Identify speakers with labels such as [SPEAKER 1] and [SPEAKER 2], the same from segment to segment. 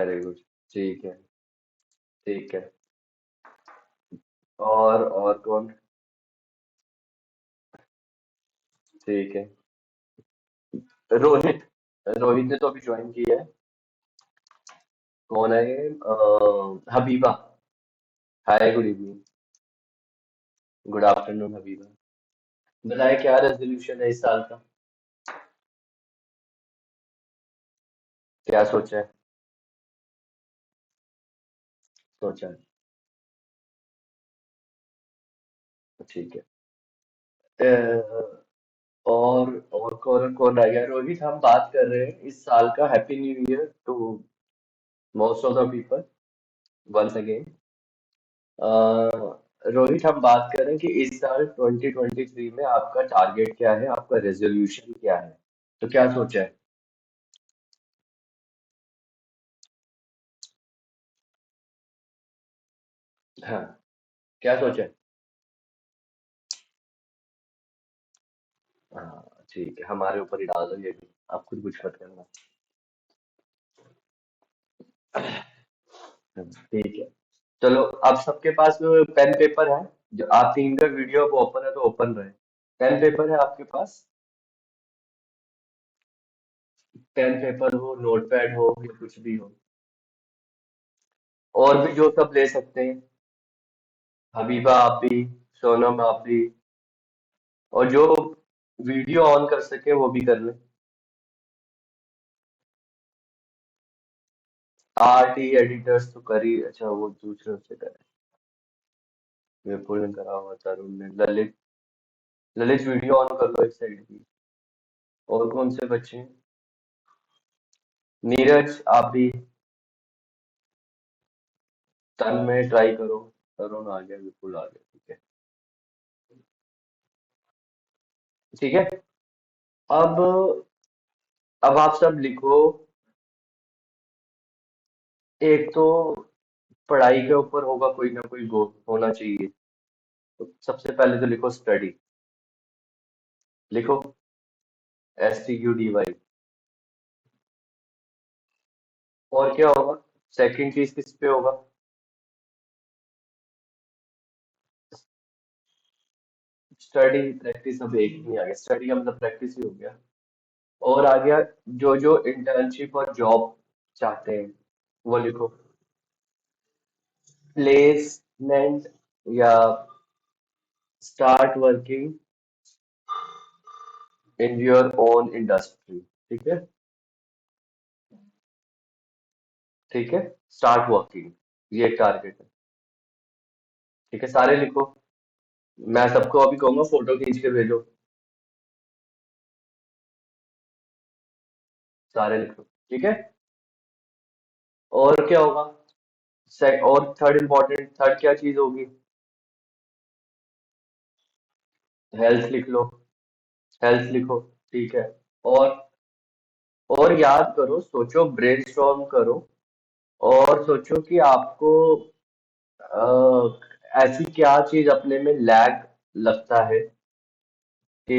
[SPEAKER 1] Very good. ठीक है। ठीक है। और कौन? ठीक है। रोहित। रोहित ने तो अभी ज्वाइन किया है। कौन है ये? Habiba. Hi, good evening. Good afternoon Habiba. बताए क्या रेजोल्यूशन है इस साल का? क्या सोचा है? सोचा है। ठीक है। और कौन कौन रह गया? रोहित, हम बात कर रहे हैं इस साल का happy new year to most of the people once again. Rohit, हम बात कर रहे हैं कि इस साल 2023 में आपका टारगेट क्या है, आपका रेजोल्यूशन क्या है? तो क्या सोचा है? हाँ। क्या सोचा है? हाँ ठीक है, हमारे ऊपर ही डाल दो ये भी। आप खुद कुछ मत करना। ठीक है। चलो, अब सबके पास पेन पेपर है? जो आप तीन का वीडियो अब ओपन है तो ओपन रहे। पेन पेपर है आपके पास? पेन पेपर हो, नोटपैड हो, या कुछ भी हो। और भी जो सब ले सकते हैं। हबीबा आप भी, सोनम आप भी। और जो वीडियो ऑन कर सके वो भी कर ले। आर्ट ही एडिटर्स तो कर ही, अच्छा वो दूसरे से करे। विपुल ने करा हुआ, तरुण ने, ललित। ललित वीडियो ऑन कर लो एक साइड की। और कौन से बच्चे हैं? नीरज आप भी। तन में ट्राई करो। तरुण आ गया, विपुल आ गया, ठीक है। ठीक है। अब अब आप सब लिखो। एक तो पढ़ाई के ऊपर होगा, कोई ना कोई गोल होना चाहिए। तो सबसे पहले तो लिखो स्टडी। लिखो STUDY। और क्या होगा? सेकंड चीज किस पे होगा? स्टडी प्रैक्टिस, अब एक ही आ गया, स्टडी का मतलब प्रैक्टिस ही हो गया। और आ गया, जो जो इंटर्नशिप और जॉब चाहते हैं वो लिखो। प्लेसमेंट, या start working in your own industry. ठीक है। ठीक है। स्टार्ट वर्किंग, ये एक टारगेट है। ठीक है, सारे लिखो। मैं सबको अभी कहूंगा फोटो खींच के भेजो। सारे लिखो। ठीक है। और क्या होगा? और थर्ड इम्पोर्टेंट, थर्ड क्या चीज होगी? हेल्थ लिख लो। हेल्थ लिखो। ठीक है। और और याद करो, सोचो, ब्रेनस्टॉर्म करो। और सोचो कि आपको ऐसी क्या चीज अपने में लैग लगता है कि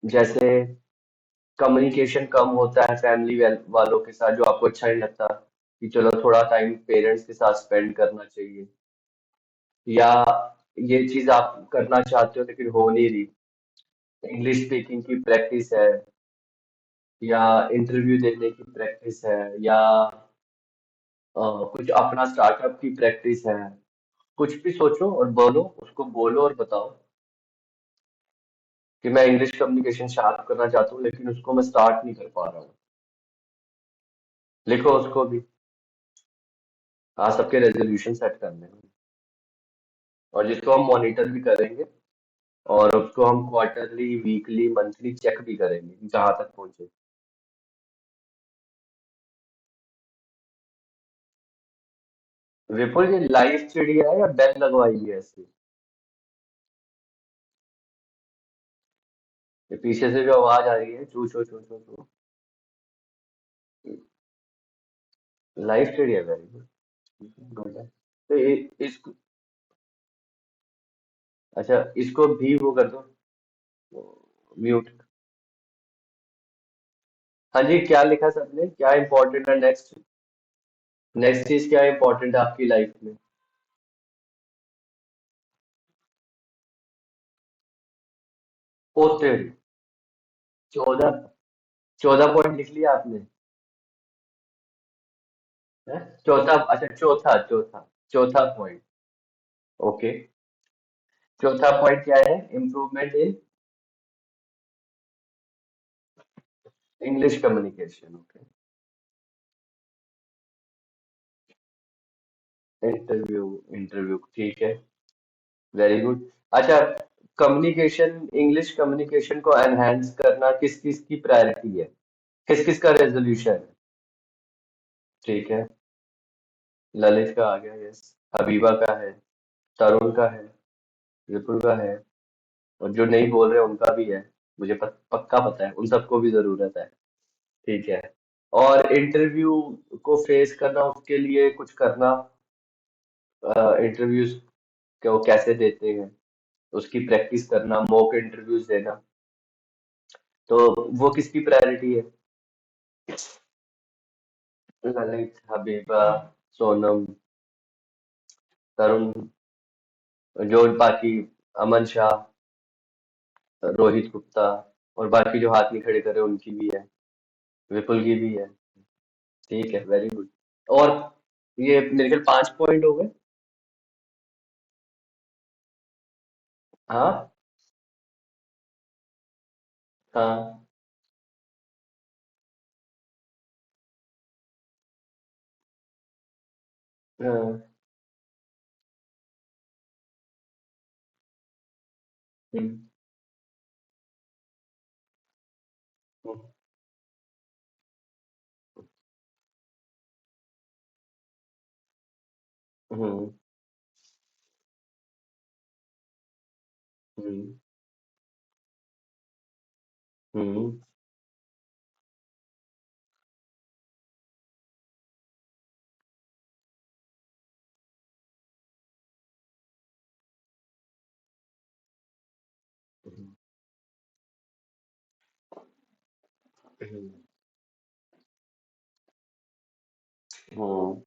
[SPEAKER 1] जैसे कम्युनिकेशन कम होता है फैमिली वालों के साथ, जो आपको अच्छा नहीं लगता, कि चलो थोड़ा टाइम पेरेंट्स के साथ स्पेंड करना चाहिए। या ये चीज आप करना चाहते हो लेकिन हो नहीं रही। इंग्लिश स्पीकिंग की प्रैक्टिस है, या इंटरव्यू देने की प्रैक्टिस है, या कुछ अपना स्टार्टअप की प्रैक्टिस है। कुछ भी सोचो और बोलो, उसको बोलो और बताओ कि मैं इंग्लिश कम्युनिकेशन शार्प करना चाहता हूँ लेकिन उसको मैं स्टार्ट नहीं कर पा रहा हूँ। लिखो उसको भी। हाँ, सबके रेजोल्यूशन सेट करने हैं। और जिसको हम मॉनिटर भी करेंगे। और उसको हम क्वार्टरली, वीकली, मंथली चेक भी करेंगे कि कहाँ तक पहुंचे। विपुल, ये लाइव चिड़िया है या बेल लगवाई है ऐसी? ये पीछे से जो आवाज आ रही है, चू चू चू चू चू। लाइव चिड़िया, वेरी गुड। गुड है। तो इसको, अच्छा इसको भी वो कर दो, म्यूट। हाँ जी, क्या लिखा सबने, क्या इम्पोर्टेंट है नेक्स्ट? नेक्स्ट चीज क्या इम्पोर्टेंट है आपकी लाइफ में? पोते। 14, 14 पॉइंट लिख लिया आपने? है? चौथा, अच्छा चौथा, चौथा, चौथा पॉइंट। ओके। चौथा पॉइंट क्या है? Improvement in English communication. Okay. Interview, interview ठीक है। Very good. अच्छा, कम्युनिकेशन, इंग्लिश कम्युनिकेशन को एनहांस करना किस किस की प्रायोरिटी है? किस किस का रेजोल्यूशन है? ठीक है। ललित का आ गया, यस। हबीबा का है। तरुण का है। विपुल का है। और जो नहीं बोल रहे उनका भी है। मुझे पक्का पता है उन सबको भी जरूरत है। ठीक है। और इंटरव्यू को फेस करना, उसके लिए कुछ करना, इंटरव्यूज को कैसे देते हैं उसकी प्रैक्टिस करना, मॉक इंटरव्यूज देना, तो वो किसकी प्रायोरिटी है? ललित, हबीबा, सोनम, तरुण, जो बाकी, अमन शाह, रोहित गुप्ता, और बाकी जो हाथ नहीं खड़े कर रहे उनकी भी है। विपुल की भी है। ठीक है, वेरी गुड। और ये मेरे ख्याल 5 पॉइंट हो गए। हाँ। हाँ। हाँ। हम्म। हम्म। हम्म। हम्म। हम्म। हम्म।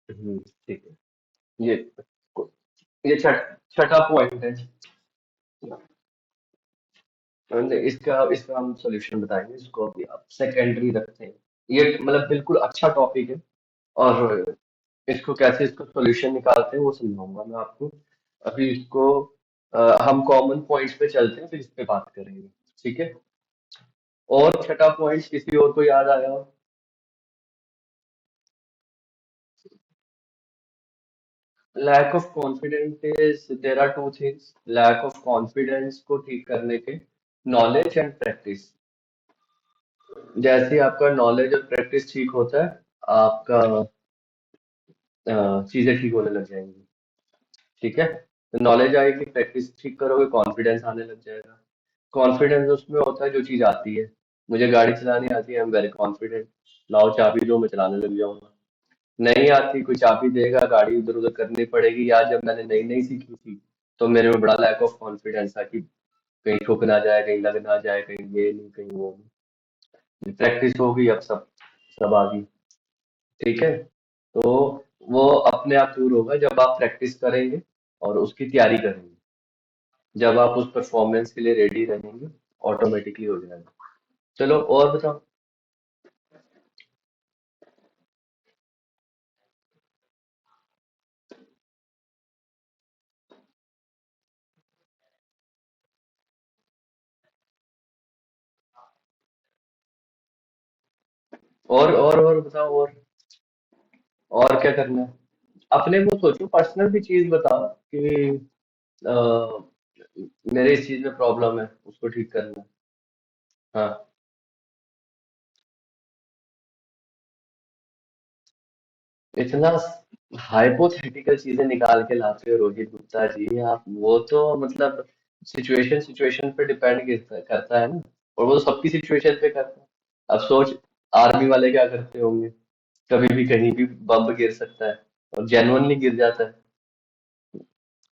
[SPEAKER 1] हम्म। ठीक है। ये ये छठा पॉइंट है। इसका इसका हम सॉल्यूशन बताएंगे, इसको अभी आप सेकेंडरी रखते हैं। ये मतलब बिल्कुल अच्छा टॉपिक है। और इसको कैसे, इसका सॉल्यूशन निकालते हैं वो समझाऊंगा मैं आपको। अभी इसको हम कॉमन पॉइंट्स पे चलते हैं, फिर इस पे बात करेंगे। ठीक है। और छठा पॉइंट किसी और को याद आया हो? Lack of confidence is, there are two things lack of confidence को ठीक करने के: नॉलेज एंड प्रैक्टिस। जैसे ही आपका नॉलेज और प्रैक्टिस ठीक होता है, आपका चीजें ठीक होने लग जाएंगी। ठीक है। तो नॉलेज आएगी, प्रैक्टिस ठीक करोगे, कॉन्फिडेंस आने लग जाएगा। कॉन्फिडेंस उसमें होता है जो चीज आती है। मुझे गाड़ी चलानी आती है, आई एम वेरी कॉन्फिडेंट। लाओ चाबी दो, मैं चलाने लग जाऊंगा। नहीं आती, कोई चाबी देगा, गाड़ी इधर उधर करनी पड़ेगी। या जब मैंने नई नई सीखी थी, तो मेरे में बड़ा लैक ऑफ कॉन्फिडेंस था कि कहीं ठुक ना जाए, कहीं लग ना जाए, कहीं ये नहीं, कहीं वो नहीं। प्रैक्टिस हो गई, अब सब सब आ गई। ठीक है। तो वो अपने आप दूर होगा जब आप प्रैक्टिस करेंगे और उसकी तैयारी करेंगे। जब आप उस परफॉर्मेंस के लिए रेडी रहेंगे, ऑटोमेटिकली हो जाएगा। चलो और बताओ। और बताओ। और क्या करना है? अपने वो सोचो, पर्सनल भी चीज बताओ कि मेरे इस चीज में प्रॉब्लम है, उसको ठीक करना है। हाँ। इतना हाइपोथेटिकल चीजें निकाल के लाते हो रोहित गुप्ता जी आप, वो तो मतलब सिचुएशन सिचुएशन पे डिपेंड करता है ना। और वो तो सबकी सिचुएशन पे करता है। अब सोच, आर्मी वाले क्या करते होंगे? कभी भी कहीं भी बम गिर सकता है और जेन्युइनली गिर जाता है।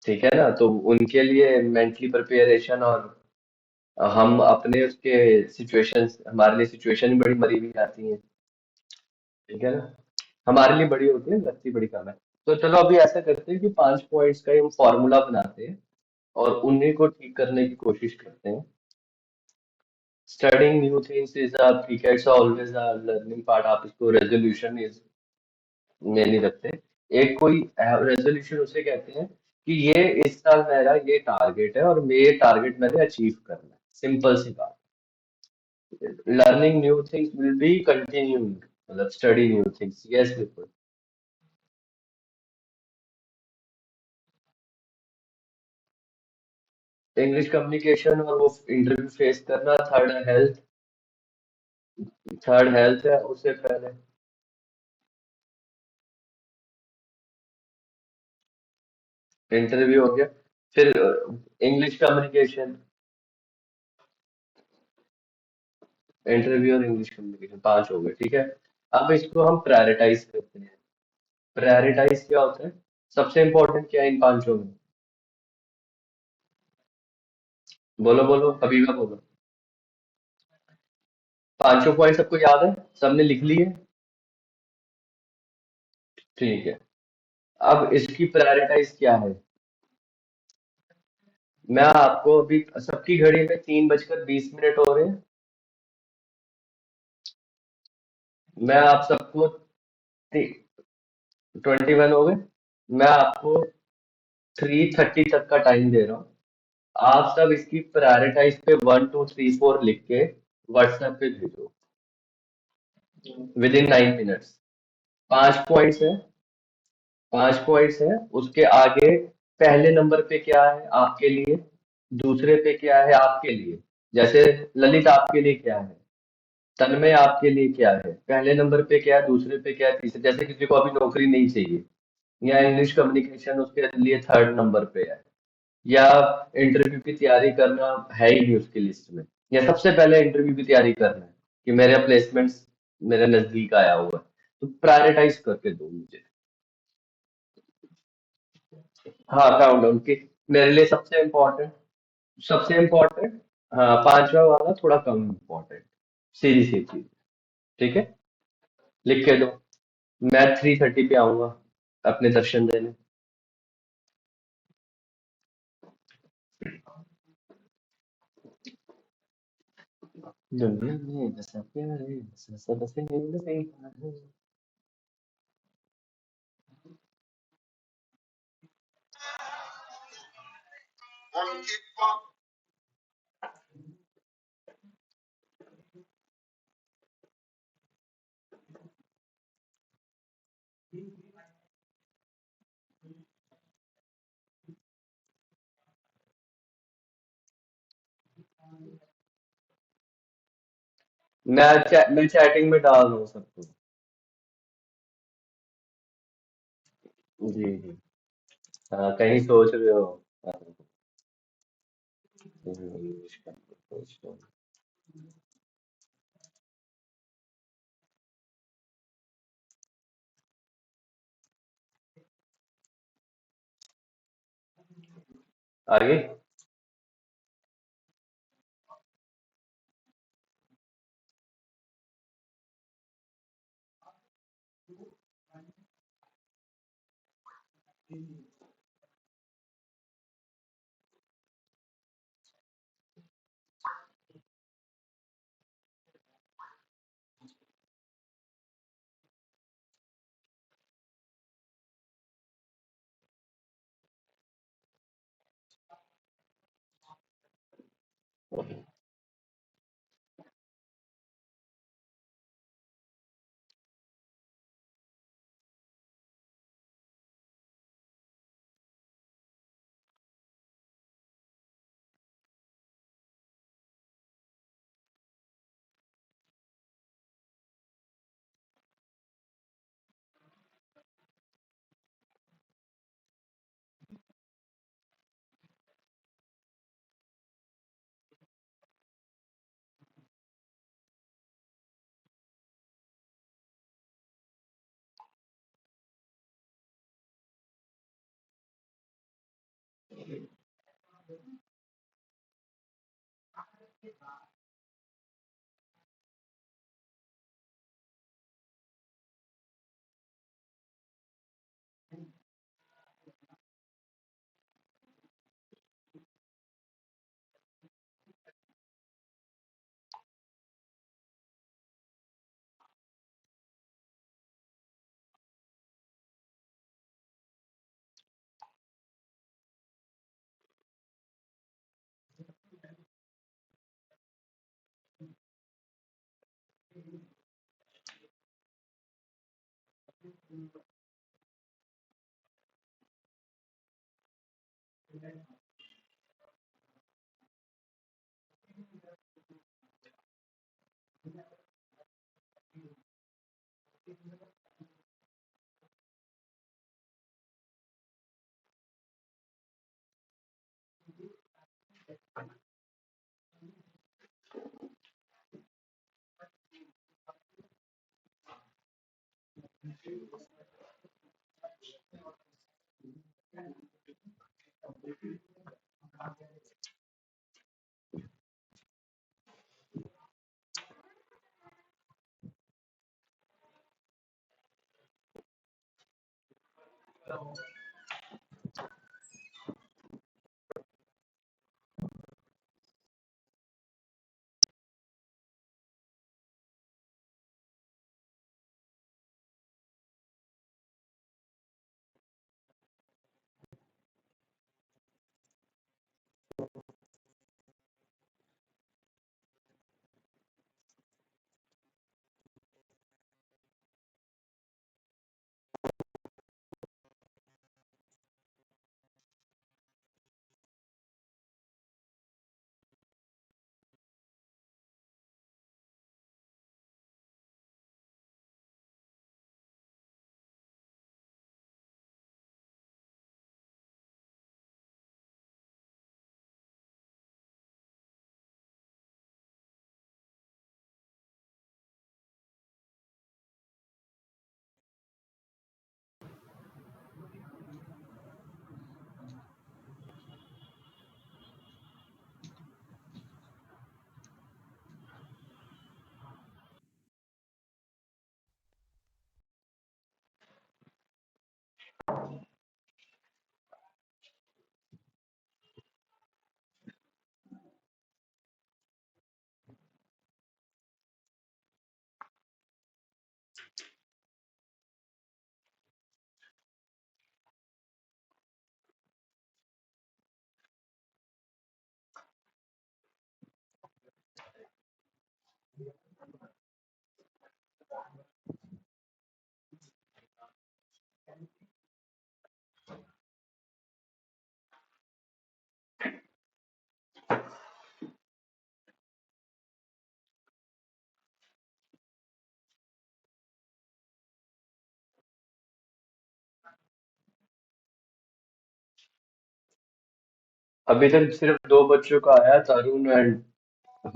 [SPEAKER 1] ठीक है ना, तो उनके लिए मेंटली प्रिपरेशन और हम अपने उसके सिचुएशंस, हमारे लिए सिचुएशन बड़ी मरी हुई आती हैं। ठीक है ना, हमारे लिए बड़ी होती है, लगती बड़ी कम है। तो चलो अभी ऐसा करते हैं कि 5 पॉइंट्स का ही हम फॉर्मूला बनाते हैं और उन्हीं को ठीक करने की कोशिश करते हैं। Studying new things is a, ठीक है, it's always a learning part. आप इसको रेजोल्यूशन इज में नहीं रखते। एक कोई रेजोल्यूशन उसे कहते हैं कि ये इस साल मेरा ये टारगेट है और ये टारगेट मैंने अचीव करना है। सिंपल सी बात। Learning new things will be continuing, मतलब स्टडी न्यू थिंग्स, यस बिल्कुल। इंग्लिश कम्युनिकेशन और वो इंटरव्यू फेस करना। Third health. थर्ड हेल्थ है उससे पहले। इंटरव्यू हो गया। फिर इंग्लिश कम्युनिकेशन। इंटरव्यू और इंग्लिश कम्युनिकेशन 5 हो गए, ठीक है। अब इसको हम प्रायोरिटाइज करते हैं। प्रायोरिटाइज क्या होता है? सबसे इंपॉर्टेंट क्या है इन पांचों में? बोलो बोलो, हबीबा बोलो। पांचों पॉइंट सबको याद है? सबने लिख लिए? ठीक है। अब इसकी प्रायोरिटाइज क्या है? मैं आपको अभी, सबकी घड़ी में 3:20 हो रहे हैं। मैं आप सबको 21 हो गए। मैं आपको 3:30 तक का टाइम दे रहा हूँ। आप सब इसकी प्रायोरिटाइज पे 1 2 3 4 लिख के व्हाट्सएप पे भेजो विद इन 9 मिनट्स। 5 पॉइंट्स है। 5 पॉइंट्स है। उसके आगे पहले नंबर पे क्या है आपके लिए, दूसरे पे क्या है आपके लिए। जैसे ललित आपके लिए क्या है, तन्मय आपके लिए क्या है, पहले नंबर पे क्या है, दूसरे पे क्या है, तीसरे। जैसे किसी को अभी नौकरी नहीं चाहिए, या इंग्लिश कम्युनिकेशन उसके लिए थर्ड नंबर पे है, या इंटरव्यू की तैयारी करना है ही नहीं उसकी लिस्ट में, या सबसे पहले इंटरव्यू की तैयारी करना है कि मेरा प्लेसमेंट मेरे नजदीक आया हुआ है, तो प्रायोरिटाइज करके दो मुझे। हाँ, काउंटडाउन की मेरे लिए सबसे इम्पोर्टेंट। सबसे इम्पोर्टेंट। हाँ, पांचवा वाला थोड़ा कम इम्पोर्टेंट। सीधी सी चीज। ठीक है, लिख के दो। मैं 3:30 पे आऊंगा अपने दर्शन देने। दुनिया में बसा प्यार है, बसा बसे नहीं। मैं चैटिंग में डाल दूँ सबको। जी जी। हाँ, कहीं सोच रहे हो? हाँ, इंग्लिश का सोच रहे हो। आगे। अभी तक सिर्फ दो बच्चों का आया, तरुण एंड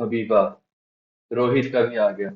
[SPEAKER 1] हबीबा। रोहित का भी आ गया।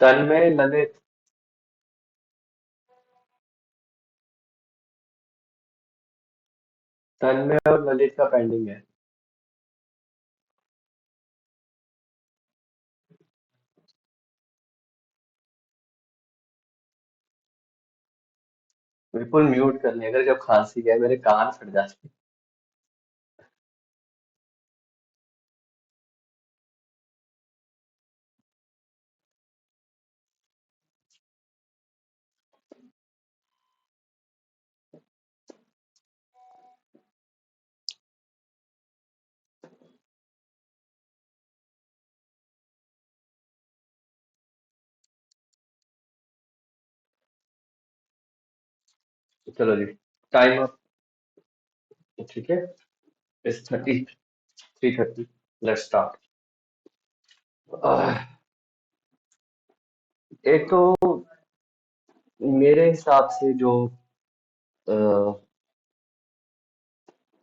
[SPEAKER 1] तन्मय, ललित। तन्मय और ललित का पेंडिंग है। बिल्कुल म्यूट कर लिया, अगर जब खांसी है मेरे कान फट जाते हैं। चलो जी, टाइम अप। ठीक है, इट्स 3:30, लेट्स स्टार्ट। एक तो मेरे हिसाब से जो अ,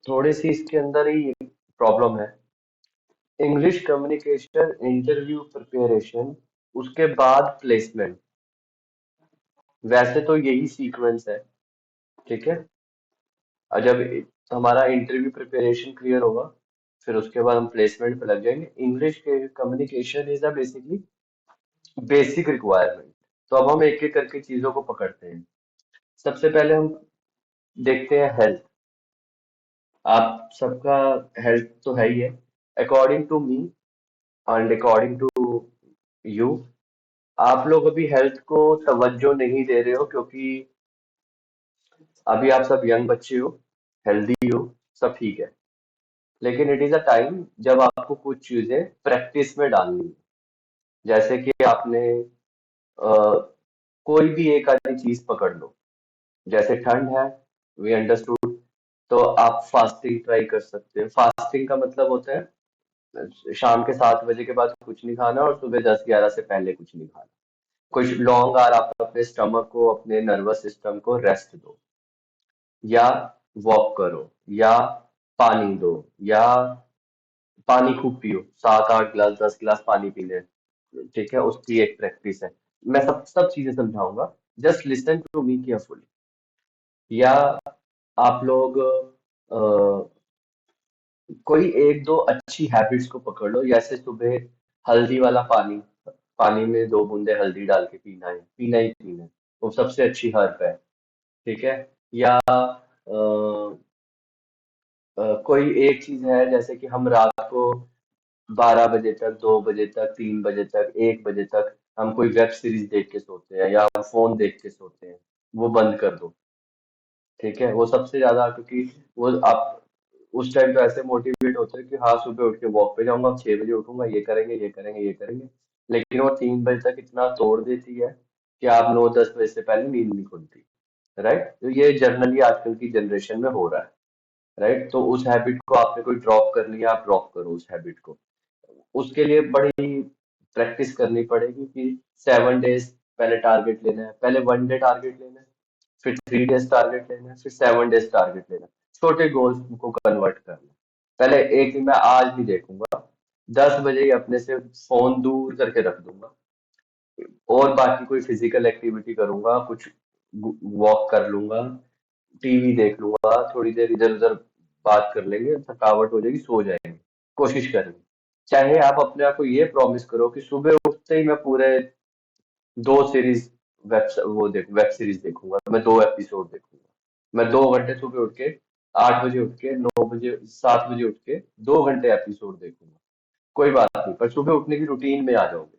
[SPEAKER 1] थोड़ी सी इसके अंदर ही प्रॉब्लम है, इंग्लिश कम्युनिकेशन, इंटरव्यू प्रिपरेशन, उसके बाद प्लेसमेंट। वैसे तो यही सीक्वेंस है, ठीक है। और जब हमारा इंटरव्यू प्रिपरेशन क्लियर होगा, फिर उसके बाद हम प्लेसमेंट पे लग जाएंगे। इंग्लिश के communication is a basically basic requirement. तो अब हम एक एक करके चीजों को पकड़ते हैं। सबसे पहले हम देखते हैं हेल्थ। आप सबका हेल्थ तो है ही है। According to me and according to you, आप लोग अभी हेल्थ को तवज्जो नहीं दे रहे हो, क्योंकि अभी आप सब यंग बच्चे हो, हेल्दी हो, सब ठीक है। लेकिन इट इज अ टाइम जब आपको कुछ चीजें प्रैक्टिस में डालनी है। जैसे कि आपने अ, कोई भी एक आधी चीज पकड़ लो। जैसे ठंड है, वी अंडरस्टूड, तो आप फास्टिंग ट्राई कर सकते हो। फास्टिंग का मतलब होता है शाम के 7 बजे के बाद कुछ नहीं खाना और सुबह 10-11 से पहले कुछ नहीं खाना। कुछ लॉन्ग आवर आप अपने स्टमक को, अपने नर्वस सिस्टम को रेस्ट दो, या वॉक करो, या पानी दो, या पानी खूब पियो, 7-8 गिलास 10 गिलास पानी पी ले। ठीक है, उसकी एक प्रैक्टिस है। मैं सब सब चीजें समझाऊंगा, just listen to me carefully. या आप लोग कोई एक दो अच्छी हैबिट्स को पकड़ लो, जैसे सुबह हल्दी वाला पानी, पानी में 2 बूंदे हल्दी डाल के पीना है, पीना ही पीना है। वो सबसे अच्छी हर्ब है। ठीक है। या कोई एक चीज है, जैसे कि हम रात को 12 बजे तक, 2 बजे तक, 3 बजे तक, 1 बजे तक हम कोई वेब सीरीज देख के सोते हैं, या हम फोन देख के सोते हैं। वो बंद कर दो। ठीक है, वो सबसे ज्यादा, क्योंकि वो आप उस टाइम तो ऐसे मोटिवेट होते हैं कि हाँ सुबह उठ के वॉक पे जाऊंगा, 6 बजे उठूंगा, ये करेंगे, ये करेंगे, ये करेंगे। लेकिन वो 3 बजे तक इतना तोड़ देती है कि आप 9-10 बजे से पहले नींद नहीं खुलती। राइट, तो ये जनरली आजकल की जनरेशन में हो रहा है। राइट, तो उस हैबिट को आपने कोई ड्रॉप कर लिया, आप ड्रॉप करो उस हैबिट को। उसके लिए बड़ी प्रैक्टिस करनी पड़ेगी कि 7 डेज पहले टारगेट लेना है, पहले 1 डे टारगेट लेना है, फिर 3 डेज टारगेट लेना है, फिर 7 डेज टारगेट लेना है। छोटे गोल्स को कन्वर्ट करना है। पहले एक दिन मैं आज भी देखूंगा, 10 बजे ही अपने से फोन दूर करके रख दूंगा, और बाकी कोई फिजिकल एक्टिविटी करूंगा, कुछ वॉक कर लूंगा, टीवी देख लूंगा, थोड़ी देर इधर उधर बात कर लेंगे, थकावट हो जाएगी, सो जाएंगे। कोशिश करेंगे। चाहे आप अपने आप को ये प्रॉमिस करो कि सुबह उठते ही मैं पूरे 2 सीरीज, वेब सीरीज देखूंगा, मैं 2 एपिसोड देखूंगा। मैं 2 घंटे सुबह उठ के, 8 बजे उठ के, 9 बजे, 7 बजे उठ के 2 घंटे एपिसोड देखूंगा। कोई बात नहीं, पर सुबह उठने की रूटीन में आ जाओगे।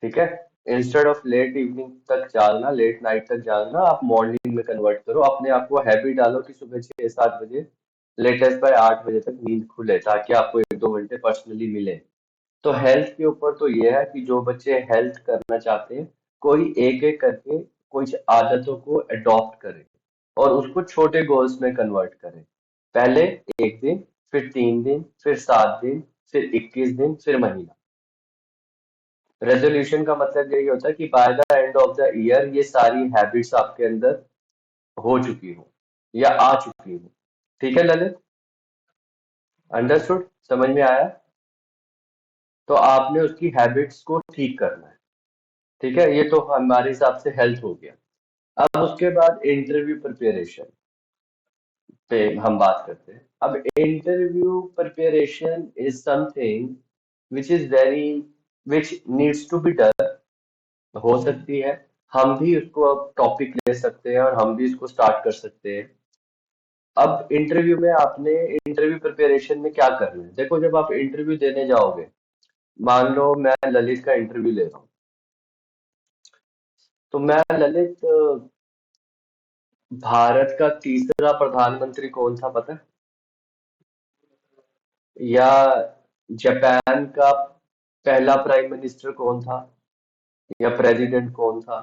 [SPEAKER 1] ठीक है। इंस्टेड ऑफ लेट इवनिंग तक जागना, लेट नाइट तक जागना, आप मॉर्निंग में कन्वर्ट करो। अपने आप को हैबिट डालो कि सुबह 6-7 बजे, लेटेस्ट बाय 8 बजे तक नींद खुले, ताकि आपको 1-2 घंटे पर्सनली मिले। तो हेल्थ के ऊपर तो ये है कि जो बच्चे हेल्थ करना चाहते हैं, कोई एक एक करके कुछ आदतों को अडॉप्ट करें, और उसको छोटे गोल्स में कन्वर्ट करें। पहले एक दिन, फिर 3 दिन, फिर 7 दिन, फिर 21 दिन, फिर महीना। रेजोल्यूशन का मतलब यही होता है कि by the end of the year ये सारी हैबिट्स आपके अंदर हो चुकी हो, या आ चुकी हो। ठीक है ललित, अंडरस्टूड, समझ में आया? तो आपने उसकी हैबिट्स को ठीक करना है। ठीक है, ये तो हमारे हिसाब से हेल्थ हो गया। अब उसके बाद इंटरव्यू प्रिपरेशन पे हम बात करते हैं। अब interview preparation is something which is very, which needs to be done. हो सकती है हम भी उसको अब टॉपिक ले सकते हैं और हम भी इसको स्टार्ट कर सकते हैं। अब इंटरव्यू में आपने इंटरव्यू प्रिपरेशन में क्या करना है? देखो, जब आप इंटरव्यू देने जाओगे, मान लो मैं ललित का इंटरव्यू ले रहा हूँ, तो मैं ललित, भारत का तीसरा प्रधानमंत्री कौन था पता है? या जापान का पहला प्राइम मिनिस्टर कौन था? या प्रेसिडेंट कौन था?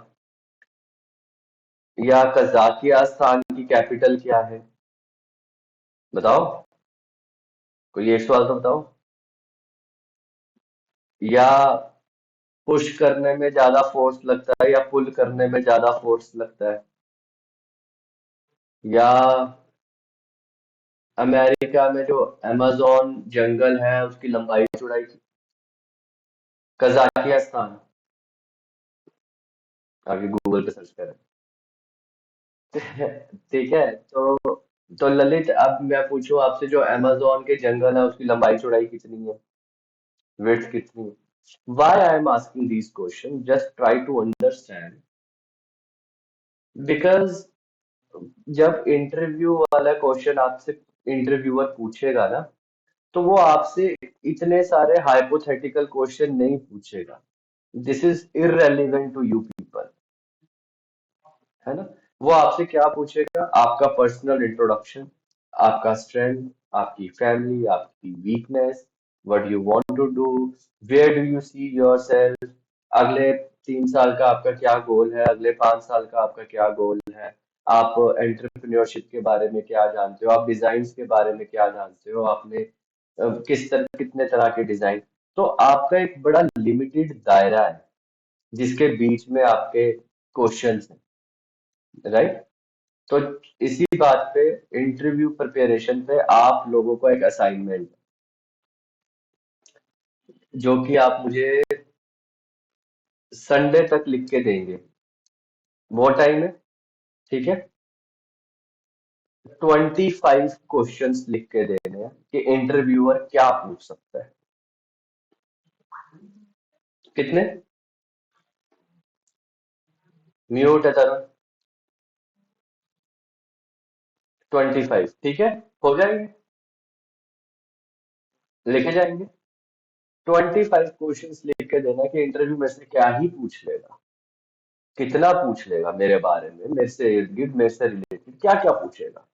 [SPEAKER 1] या कजाकिस्तान की कैपिटल क्या है? बताओ, कोई एक सवाल तो बताओ। या पुश करने में ज्यादा फोर्स लगता है या पुल करने में ज्यादा फोर्स लगता है? या अमेरिका में जो अमेजोन जंगल है उसकी लंबाई चौड़ाई? कजाकिस्तान। आगे गूगल पे सर्च करें। ठीक है, तो ललित, अब मैं पूछूं आपसे, जो अमेजोन के जंगल है उसकी लंबाई चौड़ाई कितनी है, विड्थ कितनी है? Why I am asking these questions? Just try to understand. Because जब इंटरव्यू वाला क्वेश्चन आपसे इंटरव्यूअर पूछेगा ना, तो वो आपसे इतने सारे हाइपोथेटिकल क्वेश्चन नहीं पूछेगा। This is irrelevant to you people, है ना? वो आपसे क्या पूछेगा? आपका पर्सनल इंट्रोडक्शन, आपका स्ट्रेंथ, आपकी फैमिली, आपकी weakness, what you want to do, where do you see yourself, अगले 3 साल का आपका क्या गोल है, अगले 5 साल का आपका क्या गोल है, आप एंटरप्रेन्योरशिप के बारे में क्या जानते हो, आप डिजाइन के बारे में क्या जानते हो, आपने कितने तरह के डिजाइन। तो आपका एक बड़ा लिमिटेड दायरा है जिसके बीच में आपके क्वेश्चंस हैं, राइट? तो इसी बात पे, इंटरव्यू प्रिपरेशन पे आप लोगों को एक असाइनमेंट, जो कि आप मुझे संडे तक लिख के देंगे। वो टाइम है, ठीक है? 25 क्वेश्चंस लिख के देने हैं कि इंटरव्यूअर क्या पूछ सकता है। कितने? म्यूट है तरह। 25, ठीक है, हो जाएंगे, लिखे जाएंगे। 25 क्वेश्चंस लिख के देना कि इंटरव्यू में से क्या ही पूछ लेगा, कितना पूछ लेगा मेरे बारे में, मेरे से इर्द गिर्द, मेरे से रिलेटेड क्या क्या पूछेगा।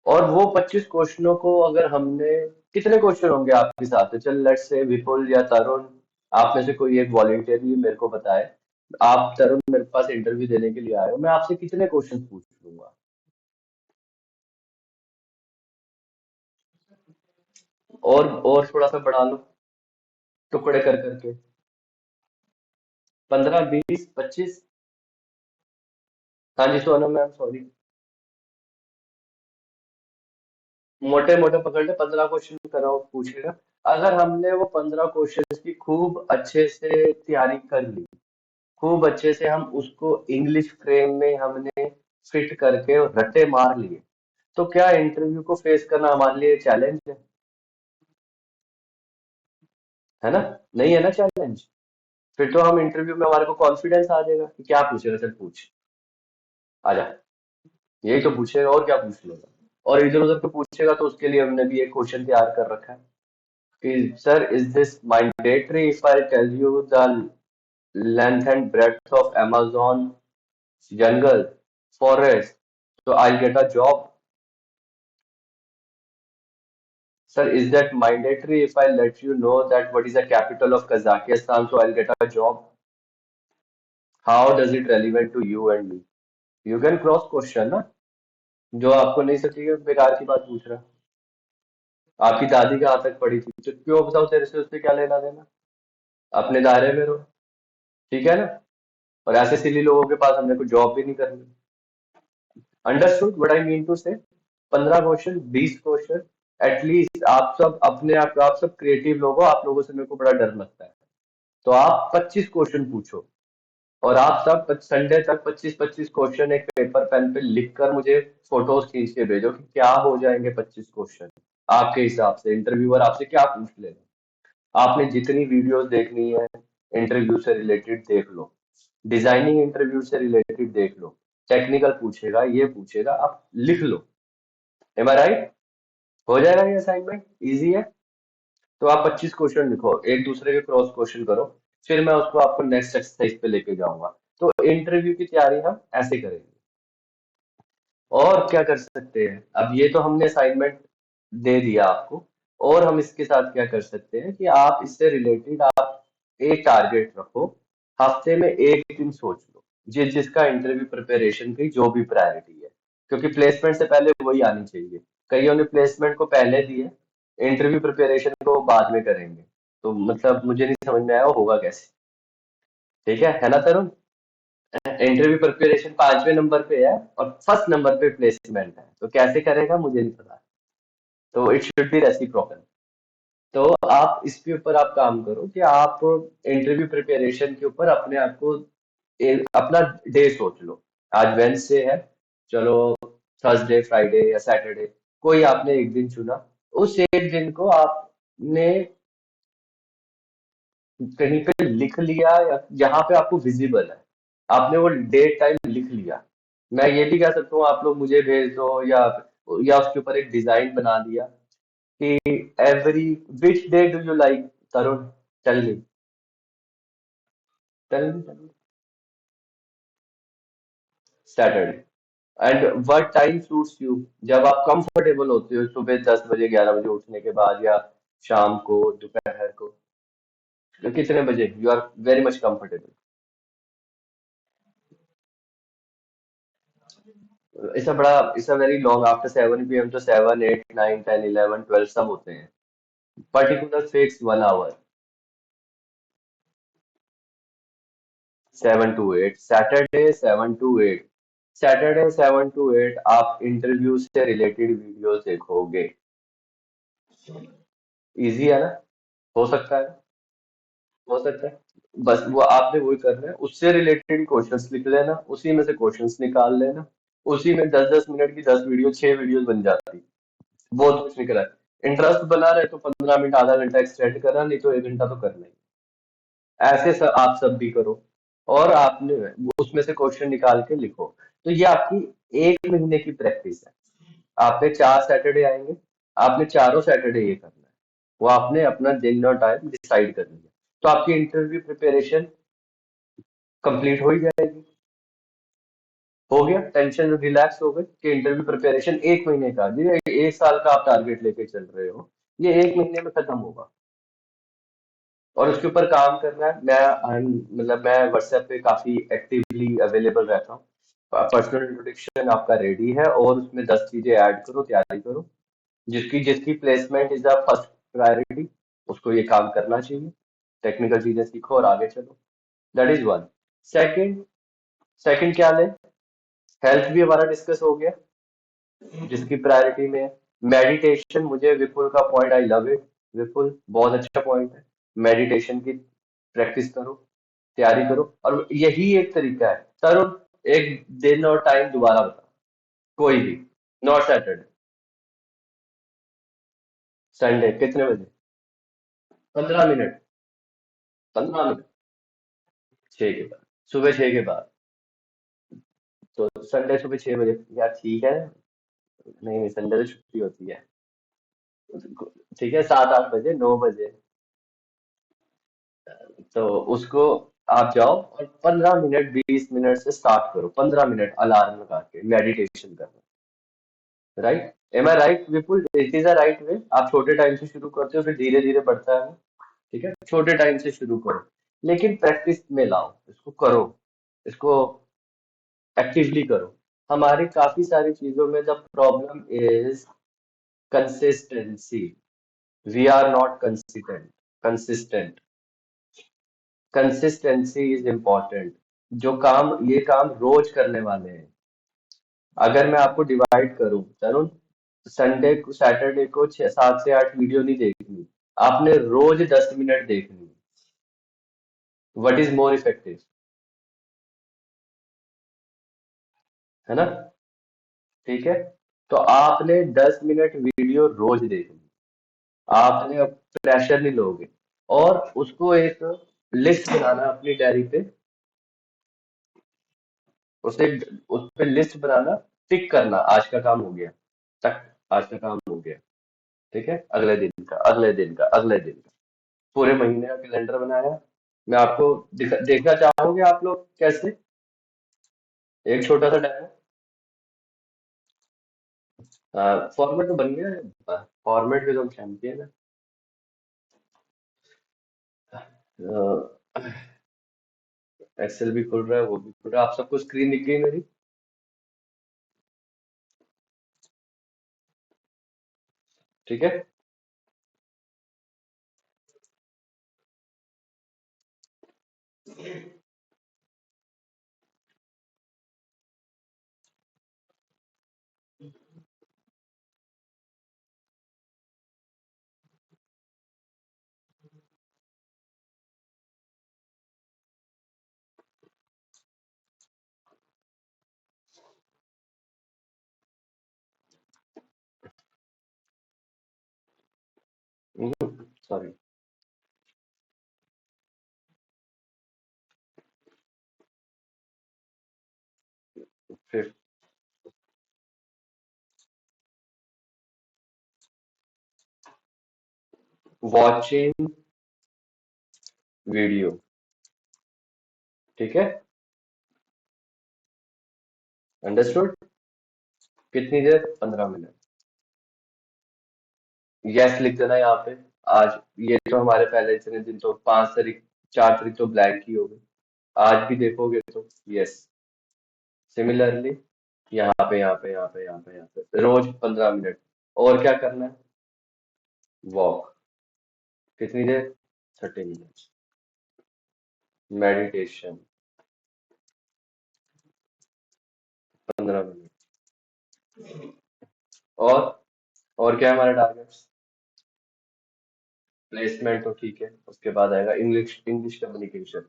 [SPEAKER 1] और वो 25 क्वेश्चनों को अगर हमने, कितने क्वेश्चन होंगे आपके साथ? चल, लेट्स से विपुल या तरुण, आप में से कोई एक वॉलेंटियरली मेरे को बताए। आप तरुण मेरे पास इंटरव्यू देने के लिए आए हो, मैं आपसे कितने क्वेश्चन पूछ लूंगा? और थोड़ा सा बढ़ा लो, टुकड़े कर करके। 15, 20, 25? हाँ जी, सोनम मैम, सॉरी। मोटे मोटे पकड़ ले, 15 क्वेश्चन कराओ पूछेगा। अगर हमने वो 15 क्वेश्चन की खूब अच्छे से तैयारी कर ली, खूब अच्छे से हम उसको इंग्लिश फ्रेम में हमने फिट करके और रट्टे मार लिए, तो क्या इंटरव्यू को फेस करना हमारे लिए चैलेंज है ना? नहीं है ना चैलेंज? फिर तो हम इंटरव्यू में, हमारे को कॉन्फिडेंस आ जाएगा कि क्या पूछेगा, चल पूछ, आजा, यही तो पूछेगा और क्या पूछ लेगा। और इधर उधर तो पूछेगा, तो उसके लिए हमने भी एक क्वेश्चन तैयार कर रखा है कि sir, is this mandatory if I tell you the length and breadth of Amazon jungle forest, so I'll get a job. Sir, is that mandatory if I let you know that what is the capital of Kazakhstan, so I'll get a job? How does it relevant to you and me? You can cross question ना, जो आपको नहीं सकेगा बेकार की बात पूछ रहा। आपकी दादी कहाँ तक पढ़ी थी, तो क्यों बताओ, तेरे से उससे क्या लेना देना? अपने दायरे में रहो, ठीक है ना? और ऐसे सिली लोगों के पास हमने कोई जॉब भी नहीं करनी। Understood what I mean to say? 15 question, 20 question, at least. आप सब क्रिएटिव लोग हो, आप लोगों से मेरे को बड़ा डर लगता है। तो आप 25 क्वेश्चन पूछो, और आप सब संडे तक 25 25 क्वेश्चन एक पेपर पेन पे लिख कर मुझे फोटोज खींच के भेजो कि क्या हो जाएंगे 25 क्वेश्चन। आपके हिसाब से इंटरव्यूअर आपसे क्या पूछ लेगा? आपने जितनी वीडियोस देखनी है इंटरव्यू से रिलेटेड, देख लो। डिजाइनिंग इंटरव्यू से रिलेटेड देख लो, टेक्निकल पूछेगा, ये पूछेगा, आप लिख लो। M I right? हो जाएगा ये असाइनमेंट, इजी है। तो आप 25 क्वेश्चन लिखो, एक दूसरे के क्रॉस क्वेश्चन करो, फिर मैं उसको आपको नेक्स्ट एक्सरसाइज पे लेके जाऊंगा। तो इंटरव्यू की तैयारी हम ऐसे करेंगे। और क्या कर सकते हैं, अब ये तो हमने असाइनमेंट दे दिया आपको, और हम इसके साथ क्या कर सकते हैं कि आप इससे रिलेटेड आप एक टारगेट रखो, हफ्ते में एक दिन सोच लो जिसका इंटरव्यू प्रिपरेशन की जो भी प्रायोरिटी है, क्योंकि प्लेसमेंट से पहले वही आनी चाहिए। कईयों ने प्लेसमेंट को पहले दी है, इंटरव्यू प्रिपरेशन को बाद में करेंगे, तो मतलब मुझे नहीं समझ में आया वो होगा कैसे। ठीक है ना तरुण? इंटरव्यू प्रिपरेशन 5वें नंबर पे है और फर्स्ट नंबर पे प्लेसमेंट है, तो कैसे करेगा मुझे नहीं पता। तो इट शुड बी रेसिप्रोकल। तो आप इसके ऊपर आप काम करो कि आप इंटरव्यू प्रिपरेशन के ऊपर अपने आप को अपना डे सोच लो। आज वेंसडे है, चलो थर्सडे फ्राइडे या सैटरडे, कोई आपने एक दिन चुना, उस एक दिन को आपने कहीं पे लिख लिया, या जहां पे आपको विजिबल है आपने वो डेट टाइम लिख लिया। मैं ये भी कह सकता हूँ आप लोग मुझे भेज दो, या उसके ऊपर एक डिजाइन बना दिया कि every which day do you like Tarun, tell me, tell me. Saturday. And what time suits you, जब आप कंफर्टेबल होते हो, सुबह 10 बजे 11 बजे उठने के बाद, या शाम को, दोपहर को, तो कितने बजे you are very much comfortable? It's a very long, after 7 p.m. तो 7 8 9 10 11 12 सब होते हैं। Particular fix 1 hour. 7 to 8 Saturday, 7 to 8। Saturday 7 to 8 आप इंटरव्यू से रिलेटेड वीडियोस देखोगे। इजी है ना? हो सकता है, हो सकता है। बस वो आपने वही करना है, उससे रिलेटेड क्वेश्चंस लिख लेना, उसी में से क्वेश्चंस निकाल लेना, उसी में 10 10 मिनट की 10 वीडियो, 6 वीडियोस बन जाती। बहुत कुछ निकला है, इंटरेस्ट बना रहे तो 15 मिनट आधा घंटा एक्सटेंड करना, नहीं तो 1 घंटा तो करना ही। ऐसे सब आप सब भी करो, और आपने उसमें से क्वेश्चन निकाल के लिखो। तो ये आपकी 1 महीने की प्रैक्टिस है। आपने 4 सैटरडे आएंगे, आपने चारों सैटरडे ये करना है, वो आपने अपना दिन और टाइम डिसाइड कर लिया, तो आपकी इंटरव्यू प्रिपरेशन कंप्लीट हो ही जाएगी। हो गया, टेंशन रिलैक्स हो गई कि इंटरव्यू प्रिपरेशन 1 महीने का, ये 1 साल का आप टारगेट लेके चल रहे हो, ये 1 महीने में खत्म होगा। और उसके ऊपर काम करना है। मतलब मैं व्हाट्सएप पे काफी एक्टिवली अवेलेबल रहता हूँ। पर्सनल इंट्रोडक्शन आपका रेडी है, और उसमें 10 चीजें ऐड करो, तैयारी करो। जिसकी जिसकी placement is the first priority, उसको ये काम करना चाहिए। टेक्निकल चीजें सीखो और आगे चलो। That is one. Second, second क्या ले, हेल्थ भी हमारा डिस्कस हो गया, जिसकी प्रायोरिटी में है। मेडिटेशन, मुझे विपुल का पॉइंट, आई लव इट, विपुल बहुत अच्छा पॉइंट है। मेडिटेशन की प्रैक्टिस करो, तैयारी करो, और यही एक तरीका है। तरुण, एक दिन और टाइम दोबारा बता, कोई भी, नॉट सैटरडे, संडे, कितने बजे? 15 मिनट, 15 मिनट, 6 के बाद, सुबह 6 के बाद। तो संडे सुबह 6 बजे, यार ठीक है। नहीं नहीं, संडे तो छुट्टी होती है। ठीक है, 7 8 बजे, 9 बजे, तो उसको आप जाओ और 15 मिनट 20 मिनट से स्टार्ट करो, 15 मिनट अलार्म लगा के मेडिटेशन करना। Right? Am I right Vipul? It is a right way. आप छोटे टाइम से शुरू करते हो, फिर धीरे धीरे बढ़ता है वो। ठीक है, छोटे टाइम से शुरू करो, लेकिन प्रैक्टिस में लाओ, इसको करो, इसको एक्टिवली करो। हमारी काफी सारी चीजों में the problem is consistency. We are not consistent, consistent. Consistency is important. जो काम, ये काम रोज करने वाले हैं। अगर मैं आपको डिवाइड करूं तरुण, संडे को, सैटरडे को 6 7 से 8 वीडियो नहीं देखनी, आपने रोज 10 मिनट देखनी। व्हाट इज मोर इफेक्टिव, है ना? ठीक है, तो आपने 10 मिनट वीडियो रोज देखनी, आपने अब प्रेशर नहीं लोगे, और उसको एक लिस्ट बनाना अपनी डायरी पे, उसे उस पे लिस्ट बनाना, टिक करना, आज का काम हो गया, टक, आज का काम हो गया। ठीक है, अगले दिन का, अगले दिन का, अगले दिन का, पूरे महीने का कैलेंडर बनाया। मैं आपको देखना चाहोगे आप लोग कैसे? एक छोटा सा डेमो। फॉर्मेट तो बन गया है, फॉर्मेट में तो हम चैंपियन है। एक्सेल भी खुल रहा है, वो भी खुल रहा है, आप सबको स्क्रीन दिख गई मेरी? ठीक है। सॉरी। Fifth, watching video. ठीक है, अंडरस्टूड। कितनी देर? 15 मिनट। यस लिख देना यहाँ पे। आज, ये तो हमारे पहले इतने दिन तो 5 तारीख, 4 तारीख तो ब्लैंक ही हो गई। आज भी देखोगे तो यस। सिमिलरली, यहाँ पे, यहाँ पे, यहाँ पे, यहाँ पे, यहाँ पे रोज 15 मिनट। और क्या करना है? वॉक। कितनी देर? 30 मिनट। Meditation, 15 minute. और और क्या है हमारा टारगेट? प्लेसमेंट तो ठीक है, उसके बाद आएगा English, English communication.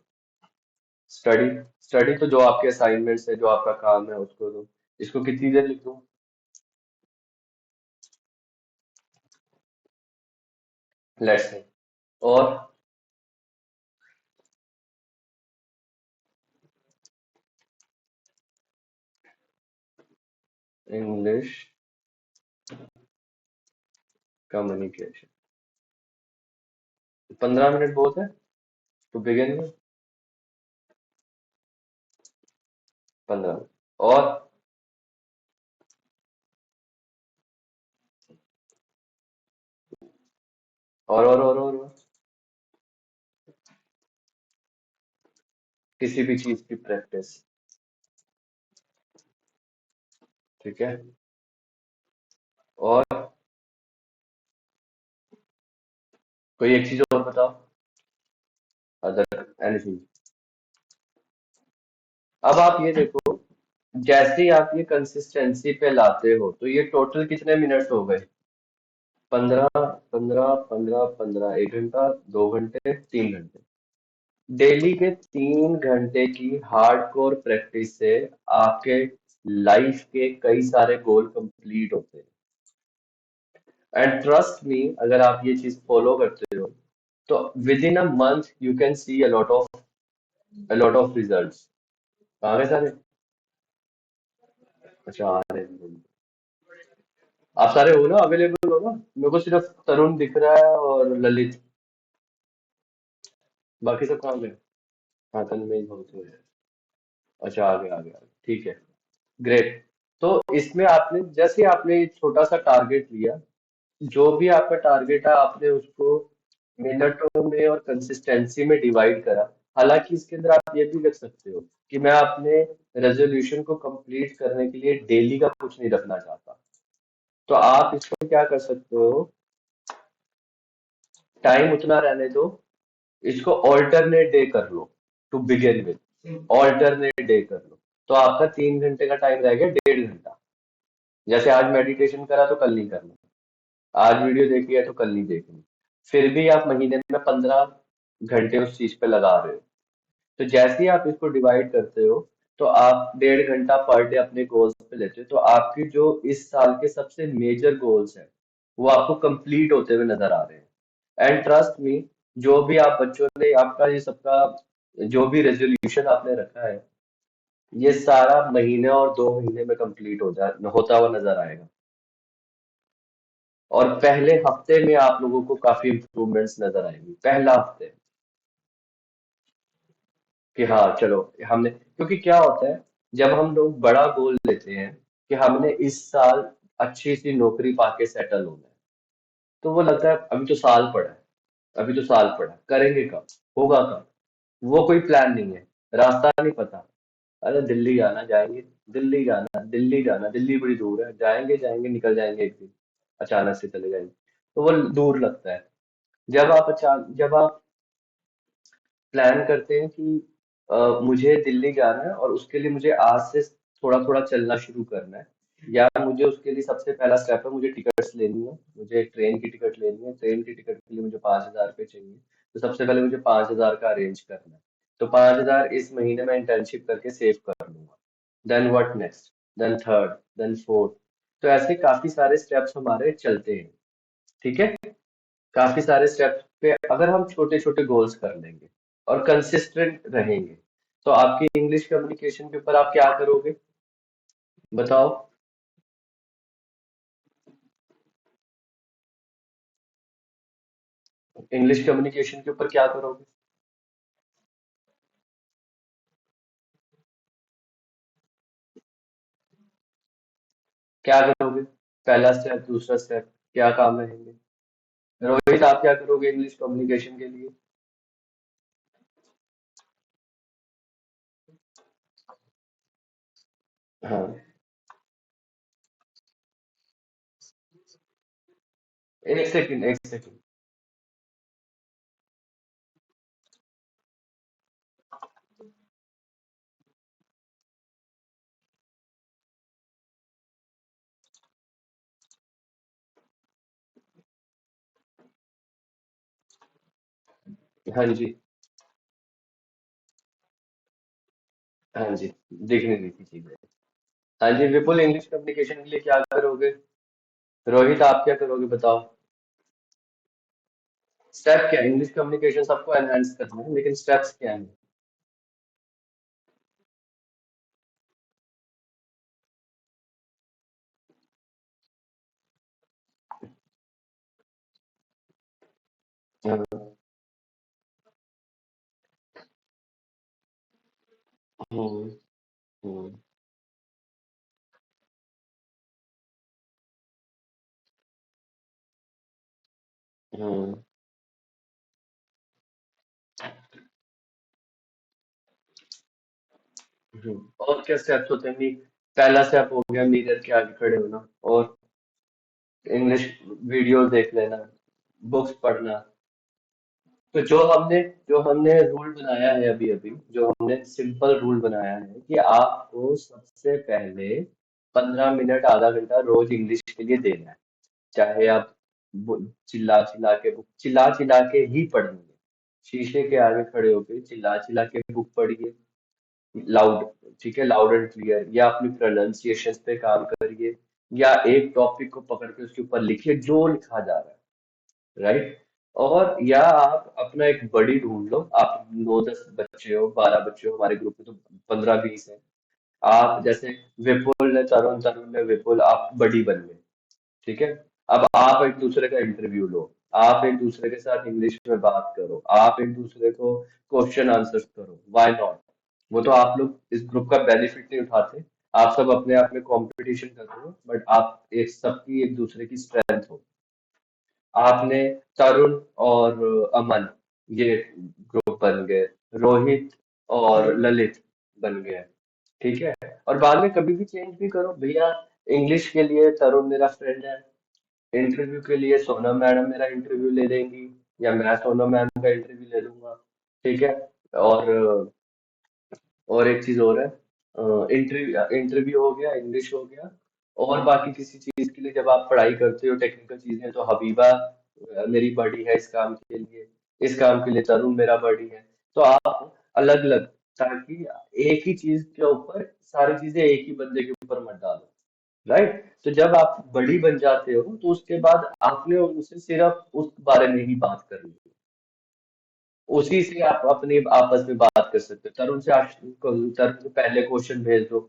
[SPEAKER 1] Study, study तो जो आपके असाइनमेंट्स है, जो आपका काम है, उसको दो। इसको कितनी देर लिख दूं? Let's say. और इंग्लिश कम्युनिकेशन, 15 मिनट बहुत है टू बिगिन में। 15 मिनट। और और किसी भी चीज की प्रैक्टिस। ठीक है। और कोई एक चीज और बताओ, अदर एनीथिंग। अब आप ये देखो, जैसे ही आप ये कंसिस्टेंसी पे लाते हो, तो ये टोटल कितने मिनट हो गए? 15, 15, 15, 15, 1 घंटा, 2 घंटे, 3 घंटे। डेली के 3 घंटे की हार्डकोर प्रैक्टिस से आपके लाइफ के कई सारे गोल कंप्लीट होते हैं। एंड ट्रस्ट मी, अगर आप ये चीज फॉलो करते हो, तो within a month you can see a lot of results. आ गए सारे? अच्छा, आ रहे हैं। आप सारे हो ना, अवेलेबल हो ना? मेरे को सिर्फ तरुण दिख रहा है और ललित। बाकी सब कहाँ गए? हाँ, तन्मय बहुत है। अच्छा, आ गए, आ गए, आ गए। ठीक है, ग्रेट। तो इसमें आपने, जैसे आपने एक छोटा सा टारगेट लिया, जो भी आपका टारगेट है आपने उसको मिनटों में और कंसिस्टेंसी में डिवाइड करा। हालांकि इसके अंदर आप ये भी कर सकते हो कि मैं अपने रेजोल्यूशन को कंप्लीट करने के लिए डेली का कुछ नहीं रखना चाहता, तो आप इसको क्या कर सकते हो, टाइम उतना रहने दो, इसको ऑल्टरनेट डे कर लो, to begin with alternate day कर लो। तो आपका 3 घंटे का टाइम रह गया 1.5 घंटा। जैसे आज मेडिटेशन करा तो कल नहीं करना, आज वीडियो देखी है तो कल नहीं देखनी। फिर भी आप महीने में 15 घंटे उस चीज पे लगा रहे हो। तो जैसे ही आप इसको डिवाइड करते हो, तो आप 1.5 घंटा पर डे अपने गोल्स पे लेते हो, तो आपकी जो इस साल के सबसे मेजर गोल्स हैं, वो आपको कंप्लीट होते हुए नजर आ रहे हैं। एंड ट्रस्ट मी, जो भी आप बच्चों ने आपका ये सबका, जो भी रेजोल्यूशन आपने रखा है, ये सारा महीने और 2 महीने में कंप्लीट होता हुआ नजर आएगा। और पहले हफ्ते में आप लोगों को काफी इंप्रूवमेंट्स नजर आएंगी, पहला हफ्ते। कि हाँ चलो, हमने, क्योंकि क्या होता है, जब हम लोग बड़ा गोल लेते हैं कि हमने इस साल अच्छी सी नौकरी पाके सेटल होना है, तो वो लगता है अभी तो साल पड़ा है, अभी तो साल पड़ा है, करेंगे कब, होगा कब, वो कोई प्लान नहीं है, रास्ता नहीं पता। अरे दिल्ली जाना, जाएंगे, दिल्ली जाना, दिल्ली जाना, दिल्ली बड़ी दूर है, जाएंगे जाएंगे, निकल जाएंगे एक दिन, अचानक से चले जाएंगे, तो वो दूर लगता है। जब आप प्लान करते हैं कि मुझे दिल्ली जाना है और उसके लिए मुझे आज से थोड़ा थोड़ा चलना शुरू करना है, या मुझे उसके लिए सबसे पहला स्टेप है, मुझे टिकट्स लेनी है, मुझे ट्रेन की टिकट लेनी है, ट्रेन की टिकट के लिए मुझे 5,000 रुपये चाहिए, तो सबसे पहले मुझे 5,000 का अरेंज करना है। तो 5,000 इस महीने में इंटर्नशिप करके सेव कर लूंगा। Then what next, then third, then fourth. तो ऐसे काफी सारे स्टेप्स हमारे चलते हैं। ठीक है। काफी सारे स्टेप्स पे अगर हम छोटे छोटे गोल्स कर लेंगे और कंसिस्टेंट रहेंगे, तो आपकी इंग्लिश कम्युनिकेशन के ऊपर आप क्या करोगे, बताओ। इंग्लिश कम्युनिकेशन के ऊपर क्या करोगे, क्या करोगे, पहला स्टेप, दूसरा स्टेप, क्या काम रहेंगे। रोहित, आप क्या करोगे इंग्लिश कम्युनिकेशन के लिए। हाँ, एक सेकंड, एक सेकंड। हाँ जी, हाँ जी, देखने दी थी चीजें। हाँ जी, विपुल, इंग्लिश कम्युनिकेशन के लिए क्या करोगे। रोहित, आप क्या करोगे, बताओ। स्टेप क्या है, इंग्लिश कम्युनिकेशन सबको एनहांस करना है, लेकिन स्टेप्स क्या है। हाँ, हम्म, हम्म, हम्म, और क्या स्टेप्स होते हैं कि पहला स्टेप हो गया मिरर के आगे खड़े होना, और इंग्लिश वीडियो देख लेना, बुक्स पढ़ना। तो जो हमने रूल बनाया है, अभी अभी जो हमने सिंपल रूल बनाया है कि आपको सबसे पहले 15 मिनट, आधा घंटा रोज इंग्लिश के लिए देना है। चाहे आप चिल्ला चिल्ला के ही पढ़ेंगे, शीशे के आगे खड़े होकर चिल्ला चिल्ला के बुक पढ़िए, लाउड, ठीक है, लाउड एंड क्लियर, या अपनी प्रोनाउंसिएशन पे काम करिए, या एक टॉपिक को पकड़ के उसके ऊपर लिखिए जो लिखा जा रहा है, राइट। और या आप अपना एक बड़ी ढूंढ लो, आप 9-10 बच्चे हो, 12 बच्चे हो, हमारे ग्रुप में तो 15-20 है। आप जैसे विपुल ने, तरुण, तरुण ने विपुल, आप बड़ी बन गए। ठीक है। अब आप एक दूसरे का इंटरव्यू लो, आप एक दूसरे के साथ इंग्लिश में बात करो, आप एक दूसरे को क्वेश्चन आंसर करो, व्हाई नॉट। वो तो आप लोग इस ग्रुप का बेनिफिट नहीं उठाते, आप सब अपने आप में कंपटीशन कर रहे हो, बट आप एक सबकी एक दूसरे की स्ट्रेंथ हो। आपने तरुण और अमन, ये ग्रुप बन गए, रोहित और ललित बन गए। ठीक है। और बाद में कभी भी चेंज भी करो भैया, इंग्लिश के लिए तरुण मेरा फ्रेंड है, इंटरव्यू के लिए सोनम मैडम मेरा इंटरव्यू ले लेंगी, या मैं सोनम मैडम का इंटरव्यू ले लूंगा। ठीक है। और और एक चीज और है, इंटरव्यू इंटरव्यू हो गया, इंग्लिश हो गया, और बाकी किसी चीज के लिए जब आप पढ़ाई करते हो, टेक्निकल चीजें, तो हबीबा मेरी बड़ी है इस काम के लिए, इस काम के लिए तरुण मेरा बड़ी है। तो आप अलग अलग, ताकि एक ही चीज के ऊपर सारी चीजें एक ही बंदे के ऊपर मत डालो, राइट। तो जब आप बड़ी बन जाते हो, तो उसके बाद आपने उनसे सिर्फ उस बारे में ही बात करनी है। उसी से आप अपनी आपस में बात कर सकते हो। तरुण से तरुण को पहले क्वेश्चन भेज दो।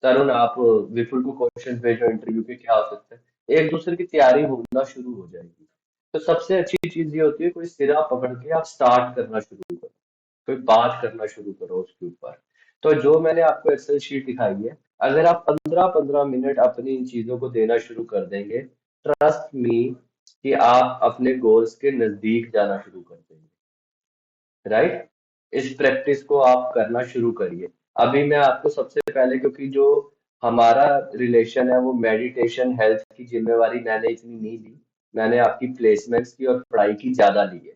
[SPEAKER 1] तरुण आप विपुल को क्वेश्चन भेजो इंटरव्यू के क्या हो सकता है, एक दूसरे की तैयारी होना शुरू हो जाएगी। तो सबसे अच्छी चीज ये होती है कोई सिरा पकड़ के आप स्टार्ट करना शुरू करो, कोई बात करना शुरू करो उसके ऊपर। तो जो मैंने आपको एक्सेल शीट दिखाई है, अगर आप 15-15 मिनट अपनी इन चीजों को देना शुरू कर देंगे, ट्रस्ट मी कि आप अपने गोल्स के नजदीक जाना शुरू कर देंगे। राइट। इस प्रैक्टिस को आप करना शुरू करिए। अभी मैं आपको सबसे पहले, क्योंकि जो हमारा रिलेशन है वो मेडिटेशन हेल्थ की जिम्मेवारी मैंने इतनी नहीं ली, मैंने आपकी प्लेसमेंट्स की और पढ़ाई की ज्यादा ली है।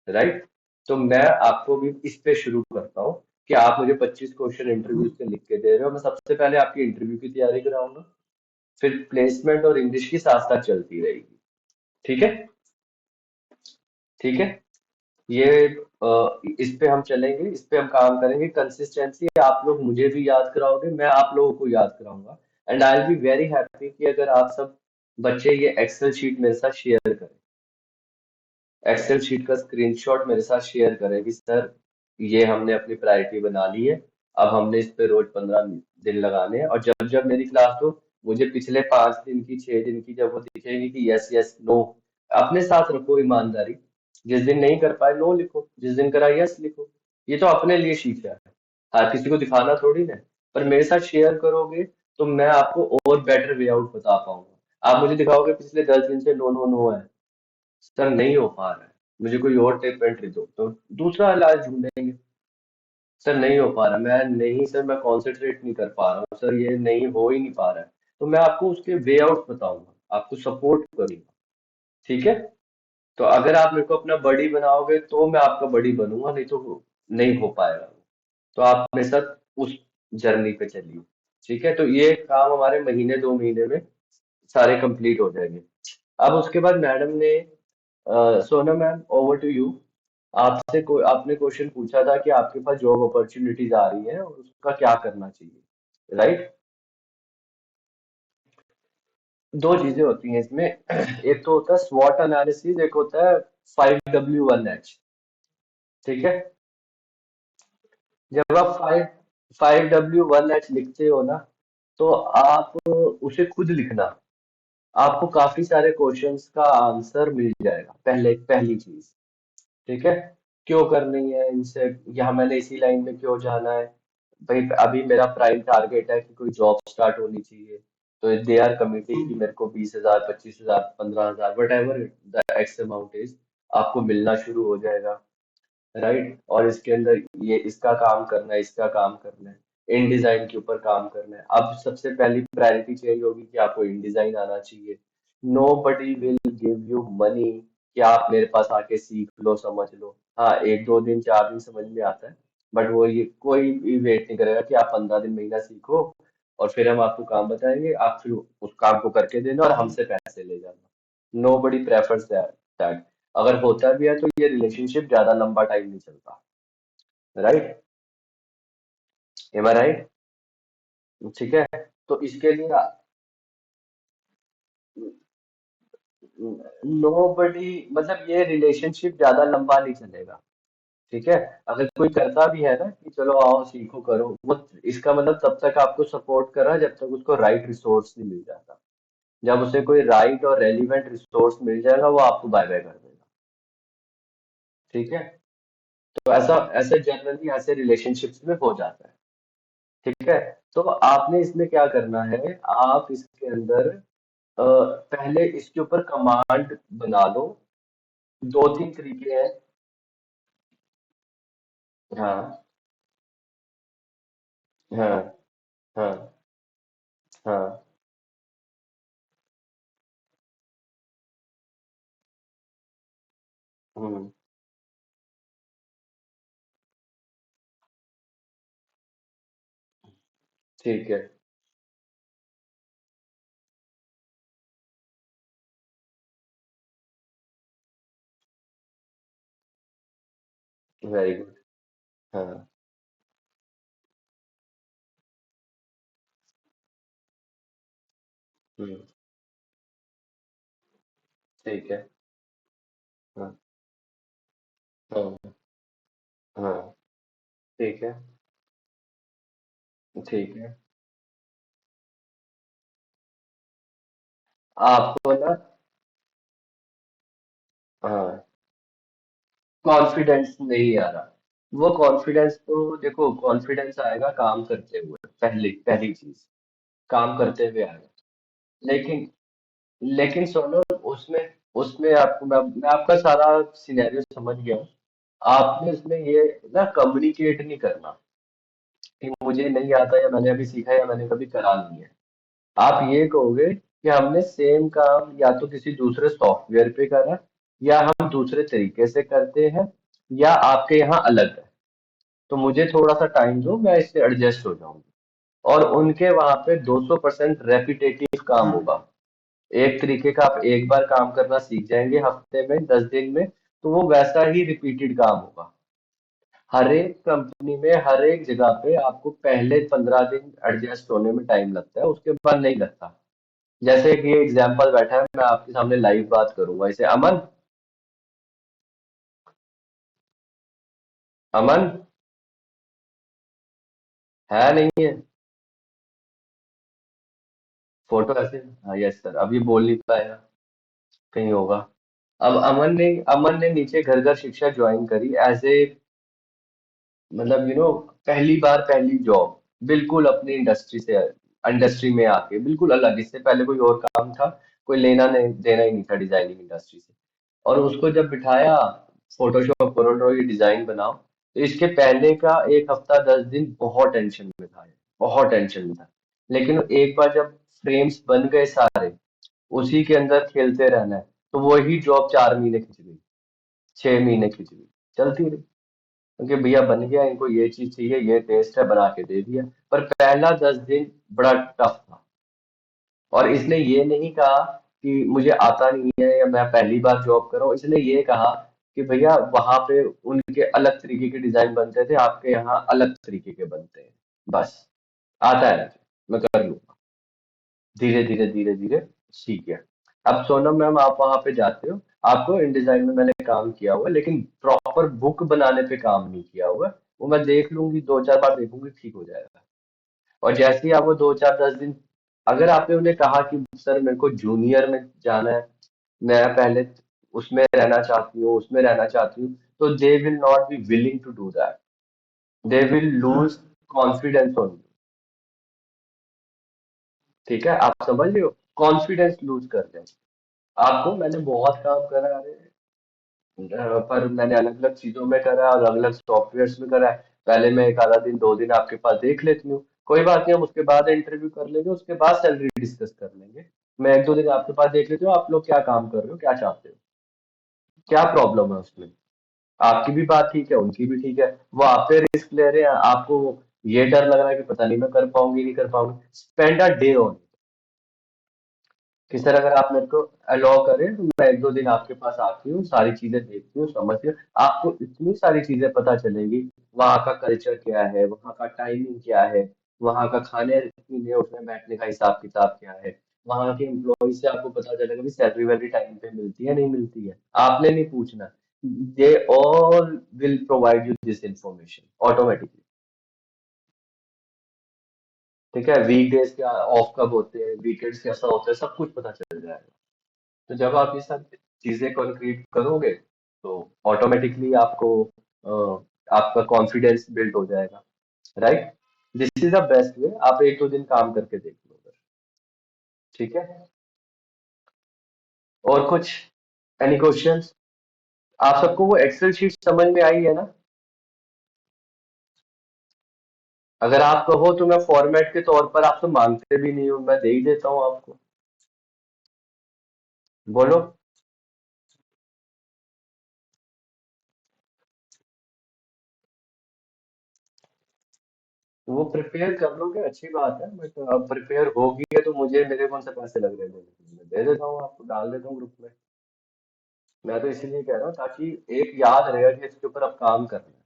[SPEAKER 1] राइट। तो मैं आपको भी इस पे शुरू करता हूँ कि आप मुझे 25 क्वेश्चन इंटरव्यू के लिख के दे रहे हो, मैं सबसे पहले आपकी इंटरव्यू की तैयारी कराऊंगा, फिर प्लेसमेंट और इंग्लिश की साथ साथ चलती रहेगी। ठीक है। ठीक है। ये इस पे हम चलेंगे, इस पे हम काम करेंगे कंसिस्टेंसी। आप लोग मुझे भी याद कराओगे, मैं आप लोगों को याद कराऊंगा। And I will be very happy कि अगर आप सब बच्चे ये एक्सेल शीट मेरे साथ शेयर करें, एक्सेल शीट का स्क्रीनशॉट मेरे साथ शेयर करें कि सर ये हमने अपनी प्रायोरिटी बना ली है, अब हमने इस पे रोज 15 दिन लगाने हैं। और जब जब मेरी क्लास हो, मुझे पिछले 5 दिन की 6 दिन की जब वो दिखेगी कि यस यस नो, अपने साथ रखो ईमानदारी। जिस दिन नहीं कर पाए नो लिखो, जिस दिन करा यस लिखो। ये तो अपने लिए सीखा है, हर किसी को दिखाना थोड़ी ना है। पर मेरे साथ शेयर करोगे तो मैं आपको और बेटर वे आउट बता पाऊंगा। आप मुझे दिखाओगे पिछले 10 दिन से नो नो नो है, सर नहीं हो पा रहा है, मुझे कोई और टिप एंड ट्रिक दो, तो दूसरा इलाज ढूंढेंगे। सर नहीं हो पा रहा, मैं नहीं सर मैं कॉन्सेंट्रेट नहीं कर पा रहा हूँ सर, ये नहीं हो ही नहीं पा रहा है, तो मैं आपको उसके वे आउट बताऊंगा, आपको सपोर्ट करूंगा। ठीक है। तो अगर आप मेरे को अपना बड़ी बनाओगे तो मैं आपका बड़ी बनूंगा, नहीं तो नहीं हो पाएगा। तो आप मेरे साथ उस जर्नी पे चलिए। ठीक है। तो ये काम हमारे महीने 2 महीने में सारे कंप्लीट हो जाएंगे। अब उसके बाद मैडम ने सोना मैम ओवर टू यू। आपसे कोई आपने क्वेश्चन पूछा था कि आपके पास जॉब अपॉर्चुनिटीज आ रही हैं और उसका क्या करना चाहिए। राइट। दो चीजें होती हैं इसमें, एक तो होता है स्वॉट एनालिसिस, एक होता है 5W1H। ठीक है। जब आप 5W1H लिखते हो ना, तो आप उसे खुद लिखना, आपको काफी सारे क्वेश्चंस का आंसर मिल जाएगा। पहले पहली चीज, ठीक है, क्यों करनी है इनसे, यहाँ मैंने इसी लाइन में क्यों जाना है। भाई अभी मेरा प्राइम टारगेट है कि कोई जॉब स्टार्ट होनी चाहिए, तो दे आर कमिटिंग कि मेरे को 20,000 25,000 15,000 what ever the x amount is, आपको मिलना शुरू हो जाएगा। राइट। और इसके अंदर ये इसका काम करना है, इसका काम करना है, इन डिजाइन के ऊपर काम करना है। अब सबसे पहली प्रायोरिटी चेंज होगी कि आपको इन डिजाइन आना चाहिए। Nobody will give you money कि आप मेरे पास आके सीख लो समझ लो। हाँ, 1 2 दिन 4 दिन समझ में आता है, बट वो ये कोई भी वेट नहीं करेगा कि आप 15 दिन महीना सीखो और फिर हम आपको काम बताएंगे, आप फिर उस काम को करके देना और हमसे पैसे ले जाना। Nobody prefers that. अगर होता भी है तो ये रिलेशनशिप ज्यादा लंबा टाइम नहीं चलता। राइट। Am I right. ठीक है। तो इसके लिए नो बडी, मतलब ये रिलेशनशिप ज्यादा लंबा नहीं चलेगा। ठीक है। अगर कोई करता भी है ना कि चलो आओ सीखो करो, वो इसका मतलब तब तक आपको सपोर्ट कर रहा है जब तक उसको राइट रिसोर्स नहीं मिल जाता। जब उसे कोई राइट और रेलिवेंट रिसोर्स मिल जाएगा वो आपको बाय बाय कर देगा। ठीक है। तो ऐसा ऐसे जनरली ऐसे रिलेशनशिप्स में हो जाता है। ठीक है। तो आपने इसमें क्या करना है, आप इसके अंदर पहले इसके ऊपर कमांड बना लो। 2 3 तरीके हैं। हाँ हाँ हाँ हाँ। हम्म। ठीक है। Very good. हाँ। हम्म। ठीक है। हाँ हाँ हाँ, ठीक है, ठीक है। आपको ना, हाँ, कॉन्फिडेंस नहीं आ रहा। वो कॉन्फिडेंस तो देखो, कॉन्फिडेंस आएगा काम करते हुए, पहली पहली चीज, काम करते हुए आएगा। लेकिन लेकिन सोनो, उसमें उसमें आपको मैं आपका सारा सिनेरियो समझ गया हूँ। आपने इसमें ये ना कम्युनिकेट नहीं करना कि मुझे नहीं आता, या मैंने अभी सीखा, या मैंने कभी करा नहीं है। आप ये कहोगे कि हमने सेम काम या तो किसी दूसरे सॉफ्टवेयर पे करा, या हम दूसरे तरीके से करते हैं, या आपके यहाँ अलग है। तो मुझे थोड़ा सा टाइम दो, मैं इससे एडजस्ट हो जाऊंगी। और उनके वहां पे 200% रेपिटेटिव काम होगा। एक तरीके का आप एक बार काम करना सीख जाएंगे हफ्ते में, 10 दिन में, तो वो वैसा ही रिपीटेड काम होगा। हर एक कंपनी में, हर एक जगह पे आपको पहले 15 दिन एडजस्ट होने में टाइम लगता है, उसके बाद नहीं लगता। जैसे कि ये एग्जाम्पल बैठा है, मैं आपके सामने लाइव बात करूंगा इसे। अमन, अमन है नहीं है? फोटो ऐसे, हाँ यस सर, अब ये बोल नहीं पाएगा, कहीं होगा। अब अमन ने नीचे घर घर शिक्षा ज्वाइन करी एज ए, मतलब पहली बार पहली जॉब, बिल्कुल अपनी इंडस्ट्री से, इंडस्ट्री में आके बिल्कुल अलग, इससे पहले कोई और काम था, कोई लेना नहीं देना ही नहीं था डिजाइनिंग इंडस्ट्री से। और उसको जब बिठाया, फोटोशॉप करो, ये डिजाइन बनाओ, तो इसके पहले का एक हफ्ता 10 दिन बहुत टेंशन में था, बहुत टेंशन में था। लेकिन एक बार जब फ्रेम्स बन गए सारे, उसी के अंदर खेलते रहना है, तो वही जॉब 4 महीने खिंच गई, 6 महीने खिंच गई, चलती रही। क्योंकि भैया बन गया, इनको ये चीज चाहिए, ये टेस्ट है, बना के दे दिया। पर पहला 10 दिन बड़ा टफ था। और इसने ये नहीं कहा कि मुझे आता नहीं है, या मैं पहली बार जॉब कर रहा हूँ। इसने ये कहा कि भैया वहां पे उनके अलग तरीके के डिजाइन बनते थे, आपके यहाँ अलग तरीके के बनते हैं, बस आता है मुझे, मैं कर लूंगा। धीरे धीरे धीरे धीरे सीख गया। अब सोनम मैम, आप वहां पे जाते हो, आपको इन डिजाइन में मैंने काम किया हुआ है, लेकिन प्रॉपर बुक बनाने पे काम नहीं किया हुआ। वो मैं देख लूंगी, 2 4 बार देखूंगी, ठीक हो जाएगा। और जैसे ही आप वो 2 4 10 दिन, अगर आपने उन्हें कहा कि सर मेरे को जूनियर में जाना है, मैं पहले उसमें रहना चाहती हूँ, उसमें रहना चाहती हूँ, तो they will not be willing to do that. They will lose confidence on you. ठीक है, आप समझ रहे हो? कॉन्फिडेंस लूज कर दें आपको। मैंने बहुत काम करा है, पर मैंने अलग अलग चीजों में करा और अलग अलग सॉफ्टवेयर में करा है। पहले मैं एक आधा दिन 2 दिन आपके पास देख लेती हूँ, कोई बात नहीं, हम उसके बाद इंटरव्यू कर लेंगे, उसके बाद सैलरी डिस्कस कर लेंगे। मैं 1 2 दिन आपके पास देख लेती हूँ, आप लोग क्या काम कर रहे हो, क्या चाहते हो, क्या प्रॉब्लम है उसमें। आपकी भी बात ठीक है, उनकी भी ठीक है। वो आप पे रिस्क ले रहे हैं, आपको ये डर लग रहा है कि पता नहीं मैं कर पाऊंगी नहीं कर पाऊंगी। स्पेंड अ डे ऑन, कि सर अगर आप मेरे को अलाउ करें, तो मैं 1 2 दिन आपके पास आती हूँ, सारी चीजें देखती हूँ, समझती हूँ, आपको इतनी सारी चीजें पता चलेगी। वहाँ का कल्चर क्या है, वहाँ का टाइमिंग क्या है, वहाँ का खाने पीने उठने बैठने का हिसाब किताब क्या है, वहाँ के एम्प्लॉय से आपको पता चलेगा कि सैलरी वैलरी टाइम पे मिलती है नहीं मिलती है। आपने नहीं पूछना, they all will provide you this information automatically. ठीक है, वीक डेज क्या ऑफ कब होते हैं, वीकेंड्स कैसा होता है, सब कुछ पता चल जाएगा। तो जब आप ये सब चीजें कंक्रीट करोगे, तो ऑटोमेटिकली आपको आपका कॉन्फिडेंस बिल्ड हो जाएगा। Right, this is the best way. आप 1 2 दिन काम करके देख लो अगर। ठीक है, और कुछ, एनी क्वेश्चंस? आप सबको वो एक्सेल शीट समझ में आई है ना? अगर आप कहो तो मैं फॉर्मेट के तौर पर, आपसे मांगते भी नहीं हूं, मैं दे ही देता हूँ आपको। बोलो। वो प्रिपेयर कर लोगे, अच्छी बात है, बट अब प्रिपेयर होगी है तो मुझे, मेरे कौन से पैसे लग रहे हैं देने के लिए? मैं दे देता हूँ आपको, डाल देता हूँ ग्रुप में। मैं तो इसीलिए कह रहा हूँ ताकि एक याद रहेगा कि इसके ऊपर अब काम करना है।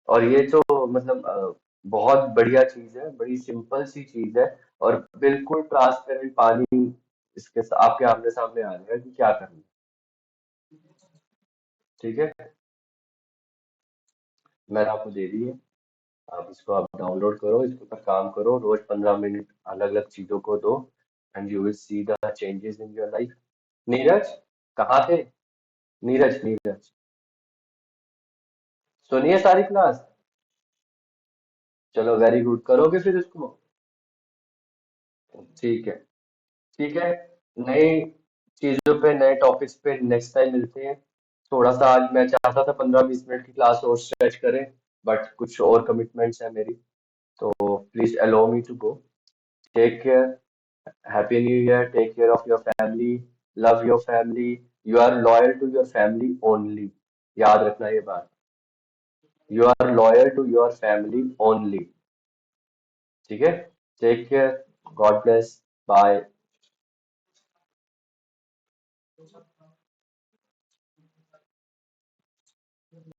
[SPEAKER 1] और ये तो मतलब बहुत बढ़िया चीज है, बड़ी सिंपल सी चीज है, और बिल्कुल ट्रांसपेरेंट पानी इसके आपके आमने सामने आ जाएगा कि क्या करना है। ठीक है, मैंने आपको दे दी है। आप इसको आप डाउनलोड करो, इसके ऊपर काम करो, रोज 15 मिनट अलग अलग चीजों को दो, and you will see the changes in your life. Neeraj, कहाँ थे? नीरज, नीरज, सुनिए सारी क्लास। चलो वेरी गुड, करोगे फिर इसको? ठीक है। ठीक है। नई चीजों पे, नए टॉपिक्स पे नेक्स्ट टाइम मिलते हैं। थोड़ा सा आज मैं चाहता था 15-20 मिनट की क्लास और स्ट्रेच करें, बट कुछ और कमिटमेंट्स है मेरी, तो please allow me to go. Take care. Happy new year. Take care of your family. Love your family. You are loyal to your family only. याद रखना ये बात। You are loyal to your family only. ठीक है। Take care. God bless. Bye.